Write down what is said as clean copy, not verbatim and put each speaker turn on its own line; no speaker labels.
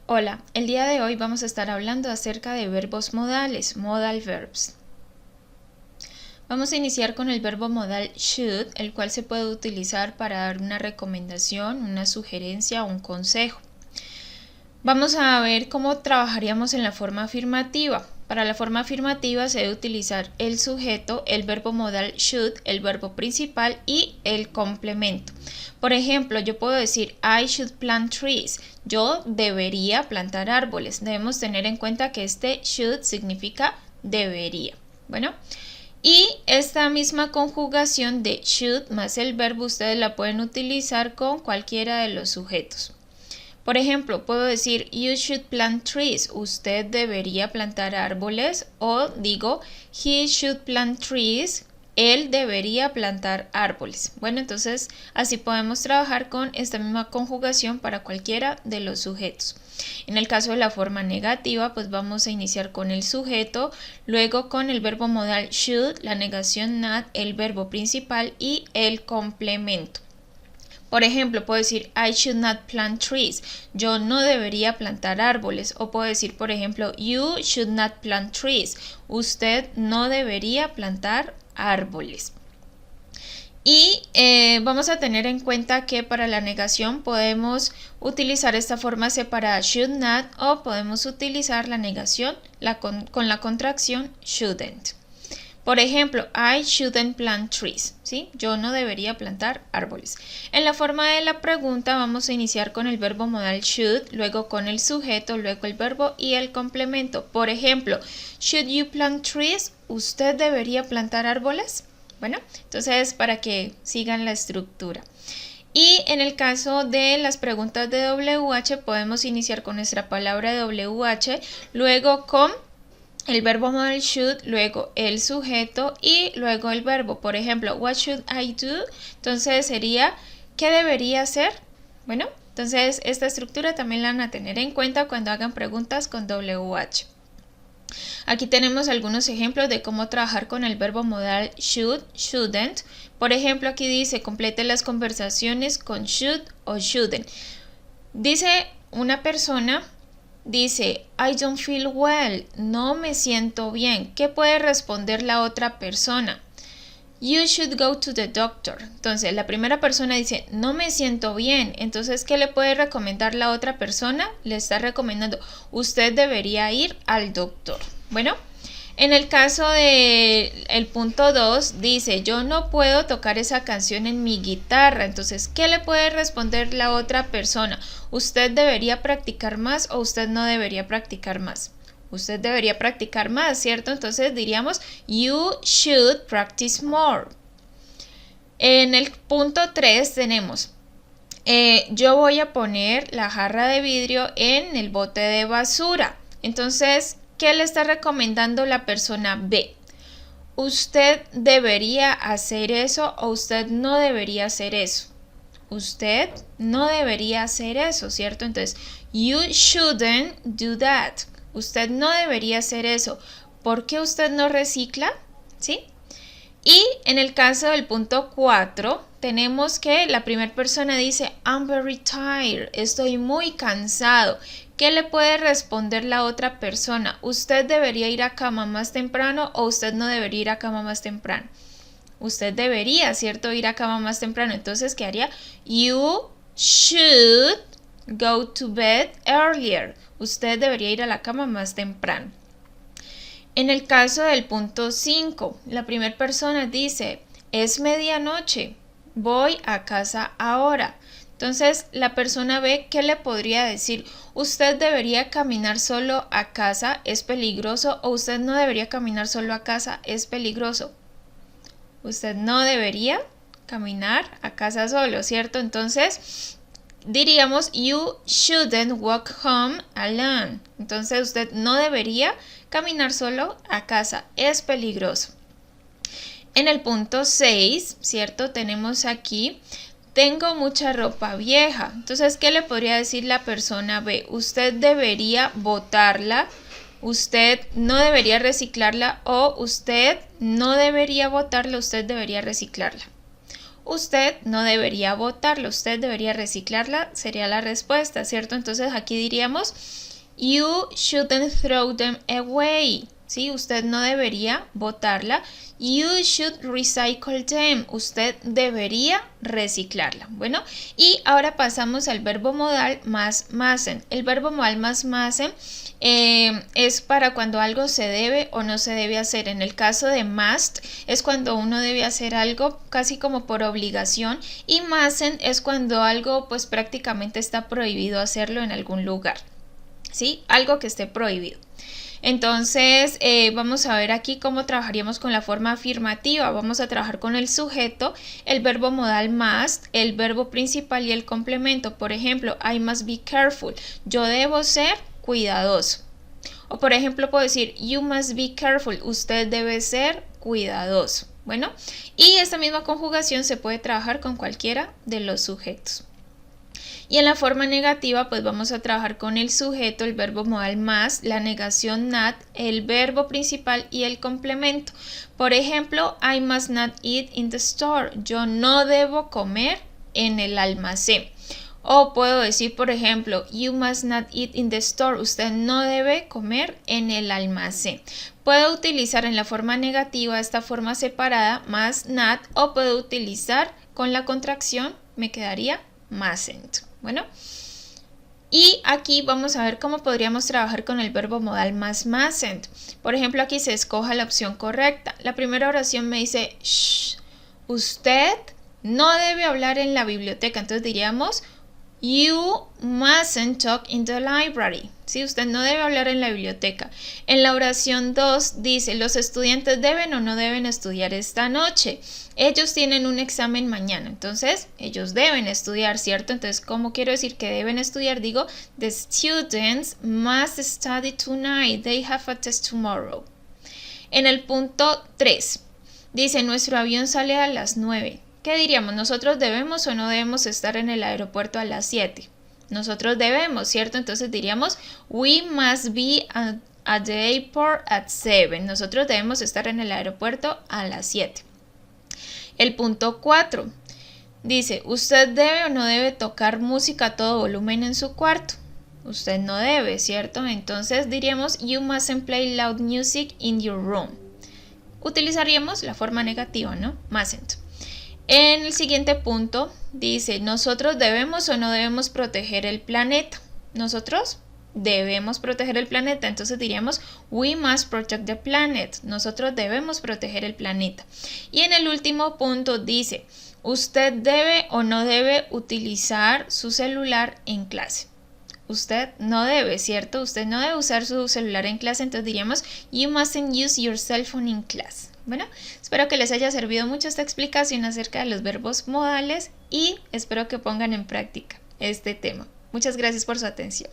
Hola, el día de hoy vamos a estar hablando acerca de verbos modales, modal verbs. Vamos a iniciar con el verbo modal should, el cual se puede utilizar para dar una recomendación, una sugerencia o un consejo. Vamos a ver cómo trabajaríamos en la forma afirmativa. Para la forma afirmativa se debe utilizar el sujeto, el verbo modal should, el verbo principal y el complemento. Por ejemplo, yo puedo decir I should plant trees. Yo debería plantar árboles. Debemos tener en cuenta que este should significa debería. Bueno, y esta misma conjugación de should más el verbo ustedes la pueden utilizar con cualquiera de los sujetos. Por ejemplo, puedo decir you should plant trees. Usted debería plantar árboles. O digo he should plant trees. Él debería plantar árboles. Bueno, entonces así podemos trabajar con esta misma conjugación para cualquiera de los sujetos. En el caso de la forma negativa, pues vamos a iniciar con el sujeto, luego con el verbo modal should, la negación not, el verbo principal y el complemento. Por ejemplo, puedo decir I should not plant trees. Yo no debería plantar árboles. O puedo decir, por ejemplo, you should not plant trees. Usted no debería plantar árboles. Y vamos a tener en cuenta que para la negación podemos utilizar esta forma separada should not o podemos utilizar la negación con la contracción shouldn't. Por ejemplo, I shouldn't plant trees, ¿sí? Yo no debería plantar árboles. En la forma de la pregunta vamos a iniciar con el verbo modal should, luego con el sujeto, luego el verbo y el complemento. Por ejemplo, should you plant trees? ¿Usted debería plantar árboles? Bueno, entonces para que sigan la estructura. Y en el caso de las preguntas de WH podemos iniciar con nuestra palabra WH, luego con el verbo modal should, luego el sujeto y luego el verbo. Por ejemplo, what should I do? Entonces sería, ¿qué debería hacer? Bueno, entonces esta estructura también la van a tener en cuenta cuando hagan preguntas con WH. Aquí tenemos algunos ejemplos de cómo trabajar con el verbo modal should, shouldn't. Por ejemplo, aquí dice, complete las conversaciones con should o shouldn't. Dice una persona, dice, I don't feel well, no me siento bien. ¿Qué puede responder la otra persona? You should go to the doctor. Entonces, la primera persona dice, no me siento bien. Entonces, ¿qué le puede recomendar la otra persona? Le está recomendando, usted debería ir al doctor. Bueno, en el caso del punto 2, dice, yo no puedo tocar esa canción en mi guitarra. Entonces, ¿qué le puede responder la otra persona? ¿Usted debería practicar más o usted no debería practicar más? Usted debería practicar más, ¿cierto? Entonces diríamos, you should practice more. En el punto 3 tenemos, yo voy a poner la jarra de vidrio en el bote de basura. Entonces, ¿qué le está recomendando la persona B? ¿Usted debería hacer eso o usted no debería hacer eso? Usted no debería hacer eso, ¿cierto? Entonces, you shouldn't do that. Usted no debería hacer eso. ¿Por qué usted no recicla? ¿Sí? Y en el caso del punto 4, tenemos que la primera persona dice, I'm very tired, estoy muy cansado. ¿Qué le puede responder la otra persona? ¿Usted debería ir a cama más temprano o usted no debería ir a cama más temprano? Usted debería, ¿cierto? Ir a cama más temprano. Entonces, ¿qué haría? You should go to bed earlier. Usted debería ir a la cama más temprano. En el caso del punto 5, la primera persona dice, es medianoche, voy a casa ahora. Entonces, la persona B, ¿qué le podría decir? ¿Usted debería caminar solo a casa? ¿Es peligroso? ¿O usted no debería caminar solo a casa? ¿Es peligroso? Usted no debería caminar a casa solo, ¿cierto? Entonces, diríamos, you shouldn't walk home alone. Entonces, usted no debería caminar solo a casa, es peligroso. En el punto 6, ¿cierto? Tenemos aquí, tengo mucha ropa vieja. Entonces, ¿qué le podría decir la persona B? Usted debería botarla, usted no debería reciclarla o usted no debería botarla, usted debería reciclarla. usted no debería botarla, usted debería reciclarla, sería la respuesta, ¿cierto? Entonces aquí diríamos, you shouldn't throw them away. ¿Sí? Usted no debería botarla. You should recycle them. Usted debería reciclarla. Bueno, y ahora pasamos al verbo modal más masen. El verbo modal más masen es para cuando algo se debe o no se debe hacer. En el caso de must es cuando uno debe hacer algo casi como por obligación, y masen es cuando algo pues prácticamente está prohibido hacerlo en algún lugar. ¿Sí? Algo que esté prohibido. Entonces vamos a ver aquí cómo trabajaríamos con la forma afirmativa. Vamos a trabajar con el sujeto, el verbo modal must, el verbo principal y el complemento. Por ejemplo, I must be careful. Yo debo ser cuidadoso. O por ejemplo puedo decir you must be careful. Usted debe ser cuidadoso. Bueno, y esta misma conjugación se puede trabajar con cualquiera de los sujetos. Y en la forma negativa pues vamos a trabajar con el sujeto, el verbo modal más, la negación not, el verbo principal y el complemento. Por ejemplo, I must not eat in the store. Yo no debo comer en el almacén. O puedo decir, por ejemplo, you must not eat in the store. Usted no debe comer en el almacén. Puedo utilizar en la forma negativa esta forma separada, must not, o puedo utilizar con la contracción, me quedaría mustn't. Bueno, y aquí vamos a ver cómo podríamos trabajar con el verbo modal más mustn't. Por ejemplo, aquí se escoja la opción correcta. La primera oración me dice, shh, usted no debe hablar en la biblioteca. Entonces diríamos, you mustn't talk in the library. ¿Sí? Usted no debe hablar en la biblioteca. En la oración 2 dice, los estudiantes deben o no deben estudiar esta noche. Ellos tienen un examen mañana, entonces ellos deben estudiar, ¿cierto? Entonces, ¿cómo quiero decir que deben estudiar? Digo, the students must study tonight. They have a test tomorrow. En el punto 3 dice, nuestro avión sale a las 9. ¿Qué diríamos? ¿Nosotros debemos o no debemos estar en el aeropuerto a las 7? Nosotros debemos, ¿cierto? Entonces diríamos, we must be at the airport at 7. Nosotros debemos estar en el aeropuerto a las 7. El punto 4 dice, ¿usted debe o no debe tocar música a todo volumen en su cuarto? Usted no debe, ¿cierto? Entonces diríamos, you mustn't play loud music in your room. Utilizaríamos la forma negativa, ¿no? Mustn't. En el siguiente punto dice, ¿nosotros debemos o no debemos proteger el planeta? Nosotros debemos proteger el planeta, entonces diríamos we must protect the planet. Nosotros debemos proteger el planeta. Y en el último punto dice, ¿usted debe o no debe utilizar su celular en clase? Usted no debe, ¿cierto? Usted no debe usar su celular en clase, entonces diríamos you mustn't use your cell phone in class. Bueno, espero que les haya servido mucho esta explicación acerca de los verbos modales y espero que pongan en práctica este tema. Muchas gracias por su atención.